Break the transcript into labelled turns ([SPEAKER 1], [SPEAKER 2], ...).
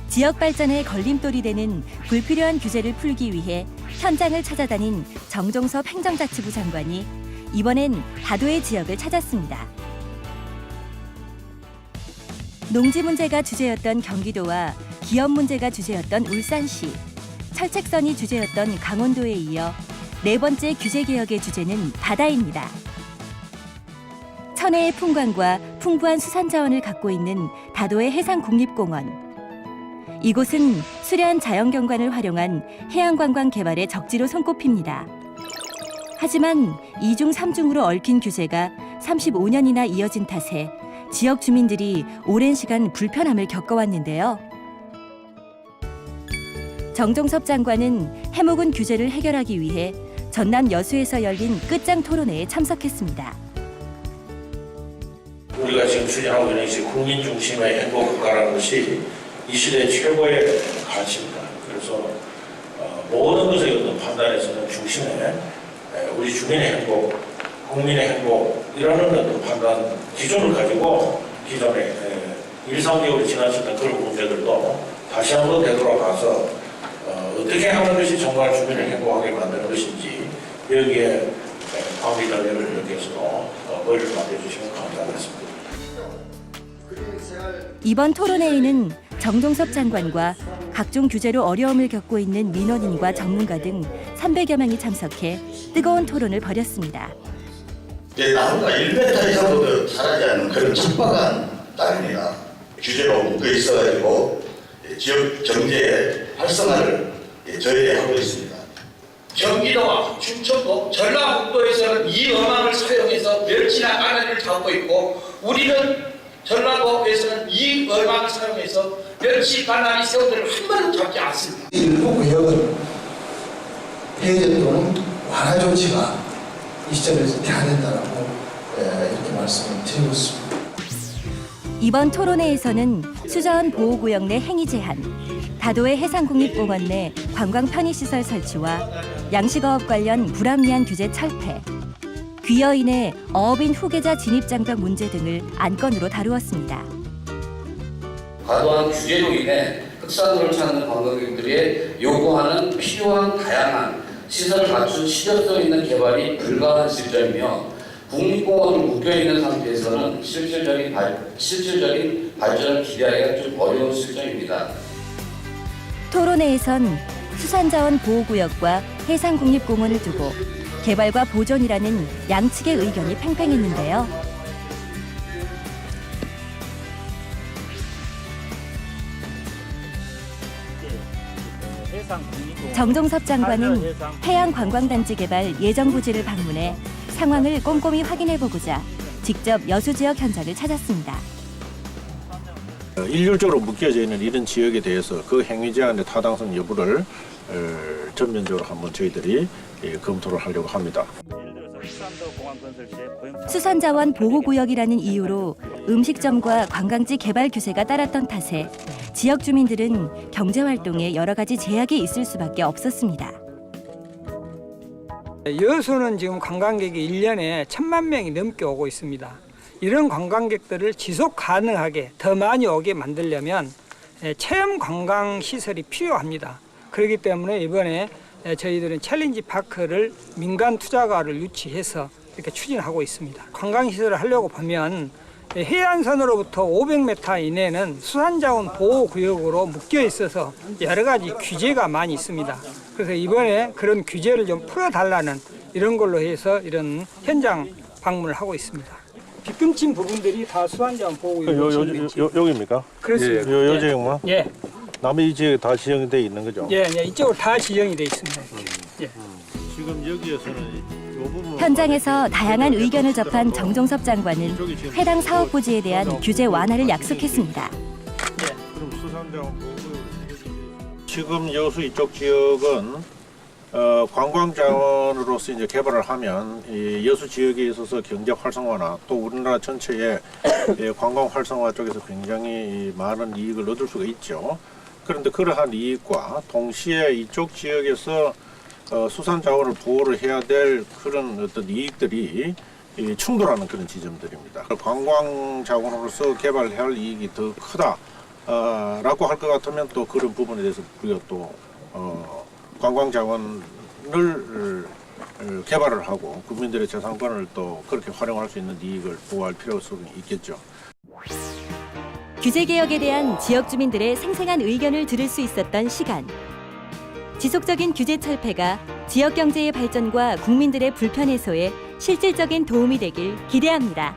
[SPEAKER 1] 지역 발전에 걸림돌이 되는 불필요한 규제를 풀기 위해 현장을 찾아다닌 정종섭 행정자치부 장관이 이번엔 다도의 지역을 찾았습니다. 농지 문제가 주제였던 경기도와 기업 문제가 주제였던 울산시, 철책선이 주제였던 강원도에 이어 네 번째 규제 개혁의 주제는 바다입니다. 천혜의 풍광과 풍부한 수산 자원을 갖고 있는 다도의 해상국립공원. 이곳은 수려한 자연경관을 활용한 해양관광 개발의 적지로 손꼽힙니다. 하지만 2중 3중으로 얽힌 규제가 35년이나 이어진 탓에 지역 주민들이 오랜 시간 불편함을 겪어왔는데요. 정종섭 장관은 해묵은 규제를 해결하기 위해 전남 여수에서 열린 끝장 토론회에 참석했습니다.
[SPEAKER 2] 우리가 지금 추진하고 있는 이 국민 중심의 행복 국가라는 것이 이 시대의 최고의 가치입니다. 그래서 모든 것의 어떤 판단에서는 중심에 우리 주민의 행복, 국민의 행복 이라는 어떤 판단 기준을 가지고 기존에 1, 3개월이 지나쳤던 그런 문제들도 다시 한번 되돌아가서 어떻게 하는 것이 정말 주민을 행복하게 만드는 것인지 여기에 관계자들을 이렇게해서 머리를 맡겨주시면 감사하겠습니다.
[SPEAKER 1] 이번 토론회에는 정종섭 장관과 각종 규제로 어려움을 겪고 있는 민원인과 전문가 등 300여 명이 참석해 뜨거운 토론을 벌였습니다.
[SPEAKER 3] 나무가 1m 이상으로 자라지 않는 그런 척박한 땅입니다. 규제로 묶여 있어가지고 지역 경제의 활성화를 저희하고 있습니다.
[SPEAKER 4] 경기도와 충청도, 전라북도에서는 이 어망을 사용해서 멸치나 까나리를 잡고 있고 우리는 전라도에서는 이 어망을 사용해서 멸치, 까나리, 새우들을 한 번도 잡지 않습니다.
[SPEAKER 5] 일부 구역은 폐쇄 또는 완화 조치가 이 시점에서 돼야 된다고 이렇게 말씀을 드리고 있습니다.
[SPEAKER 1] 이번 토론회에서는 수자원 보호구역 내 행위 제한, 다도의 해상국립공원 내 관광 편의시설 설치와 양식어업 관련 불합리한 규제 철폐, 귀여인의 어업인 후계자 진입장벽 문제 등을 안건으로 다루었습니다.
[SPEAKER 6] 과도한 규제로 인해 흑산도를 찾는 관광객들이 요구하는 필요한 다양한 시설을 갖춘 실효성 있는 개발이 불가한 시점이며 국립공원을 묶여있는 상태에서는 실질적인 발전을 기대하기가 좀 어려운 실정입니다.
[SPEAKER 1] 토론회에선 수산자원 보호구역과 해상국립공원을 두고 개발과 보존이라는 양측의 의견이 팽팽했는데요. 정종섭 장관은 해양관광단지 개발 예정부지를 방문해 상황을 꼼꼼히 확인해보고자 직접 여수 지역 현장을 찾았습니다.
[SPEAKER 2] 일률적으로 묶여져 있는 이런 지역에 대해서 그 행위 제한의 타당성 여부를 전면적으로 한번 저희들이 검토를 하려고 합니다.
[SPEAKER 1] 수산자원 보호구역이라는 이유로 음식점과 관광지 개발 규제가 따랐던 탓에 지역 주민들은 경제활동에 여러 가지 제약이 있을 수밖에 없었습니다.
[SPEAKER 7] 여수는 지금 관광객이 1년에 1,000만 명이 넘게 오고 있습니다. 이런 관광객들을 지속 가능하게 더 많이 오게 만들려면 체험 관광 시설이 필요합니다. 그렇기 때문에 이번에 저희들은 챌린지 파크를 민간 투자가를 유치해서 이렇게 추진하고 있습니다. 관광 시설을 하려고 보면 해안선으로부터 500m 이내는 수산자원 보호구역으로 묶여 있어서 여러 가지 규제가 많이 있습니다. 그래서 이번에 그런 규제를 좀 풀어달라는 이런 걸로 해서 이런 현장 방문을 하고 있습니다. 빗금친 부분들이 다 수산자원 보호구역.
[SPEAKER 2] 여기입니까?
[SPEAKER 7] 그렇습니다.
[SPEAKER 2] 요 지역만?
[SPEAKER 7] 예.
[SPEAKER 2] 남의 지역에 다 지정이 돼 있는 거죠?
[SPEAKER 7] 예, 이쪽으로 다 지정이 돼 있습니다. 예.
[SPEAKER 2] 지금 여기에서는
[SPEAKER 1] 현장에서 다양한 의견을 접한 정종섭 장관은 해당 사업 부지에 대한 규제 완화를 약속했습니다.
[SPEAKER 2] 그럼 수산자원 보호구역으로 지금 여수 이쪽 지역은 관광 자원으로서 이제 개발을 하면 이 여수 지역에 있어서 경제 활성화나 또 우리나라 전체의 관광 활성화 쪽에서 굉장히 많은 이익을 얻을 수가 있죠. 그런데 그러한 이익과 동시에 이쪽 지역에서 수산 자원을 보호를 해야 될 그런 어떤 이익들이 충돌하는 그런 지점들입니다. 관광 자원으로서 개발해야 할 이익이 더 크다.
[SPEAKER 8] 라고 할 것 같으면 또 그런 부분에 대해서 우리가 또 관광 자원을 개발을 하고 국민들의 재산권을 또 그렇게 활용할 수 있는 이익을 보호할 필요성이 있겠죠.
[SPEAKER 1] 규제 개혁에 대한 지역 주민들의 생생한 의견을 들을 수 있었던 시간. 지속적인 규제 철폐가 지역 경제의 발전과 국민들의 불편 해소에 실질적인 도움이 되길 기대합니다.